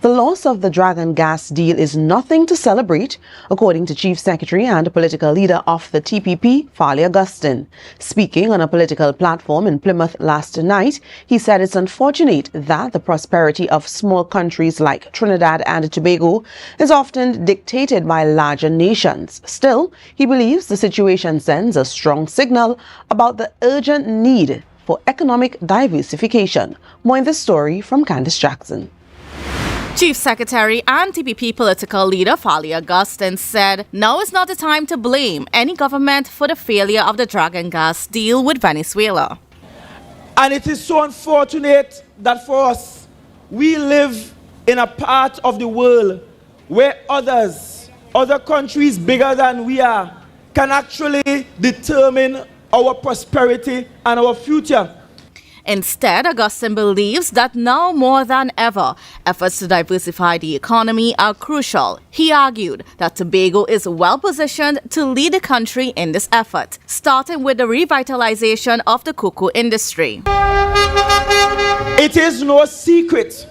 The loss of the Dragon gas deal is nothing to celebrate, according to Chief Secretary and political leader of the TPP, Farley Augustine. Speaking on a political platform in Plymouth last night, he said it's unfortunate that the prosperity of small countries like Trinidad and Tobago is often dictated by larger nations. Still, he believes the situation sends a strong signal about the urgent need for economic diversification. More in this story from Kandace Jackson. Chief Secretary and TPP political leader Farley Augustine said now is not the time to blame any government for the failure of the Dragon gas deal with Venezuela. And it is so unfortunate that for us, we live in a part of the world where other countries bigger than we are, can actually determine our prosperity and our future. Instead, Augustine believes that now more than ever, efforts to diversify the economy are crucial. He argued that Tobago is well positioned to lead the country in this effort, starting with the revitalization of the cocoa industry. It is no secret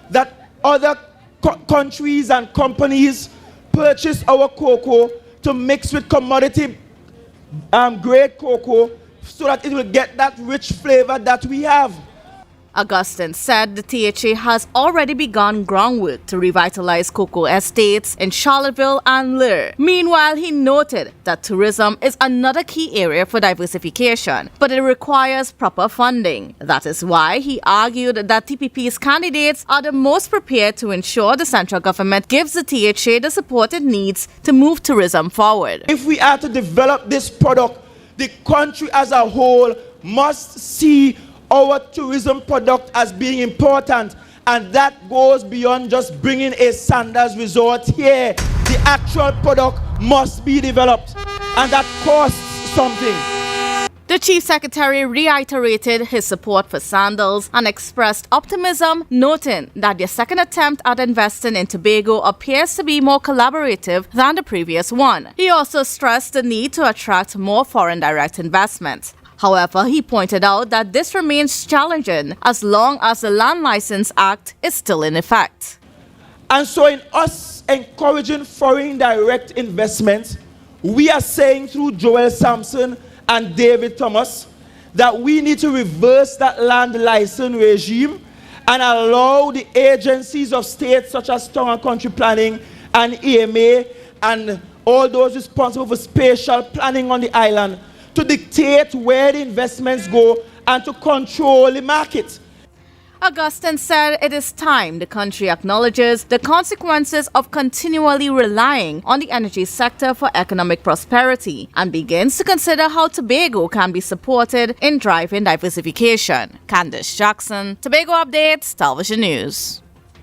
that other countries and companies purchase our cocoa to mix with commodity grade cocoa so that it will get that rich flavor that we have. Augustine said the THA has already begun groundwork to revitalize cocoa estates in Charlottesville and Lear. Meanwhile, he noted that tourism is another key area for diversification, but it requires proper funding. That is why he argued that TPP's candidates are the most prepared to ensure the central government gives the THA the support it needs to move tourism forward. If we are to develop this product, the country as a whole must see our tourism product as being important, and that goes beyond just bringing a Sandals resort here. The actual product must be developed, and that costs something. The Chief Secretary reiterated his support for Sandals and expressed optimism, noting that their second attempt at investing in Tobago appears to be more collaborative than the previous one. He also stressed the need to attract more foreign direct investment. However, he pointed out that this remains challenging as long as the Land License Act is still in effect. And so in us encouraging foreign direct investments, we are saying through Joel Sampson and David Thomas that we need to reverse that land license regime and allow the agencies of states such as Town and Country Planning and EMA and all those responsible for spatial planning on the island to dictate where the investments go and to control the market. Augustine said it is time the country acknowledges the consequences of continually relying on the energy sector for economic prosperity and begins to consider how Tobago can be supported in driving diversification. Kandace Jackson, Tobago Updates, Television News.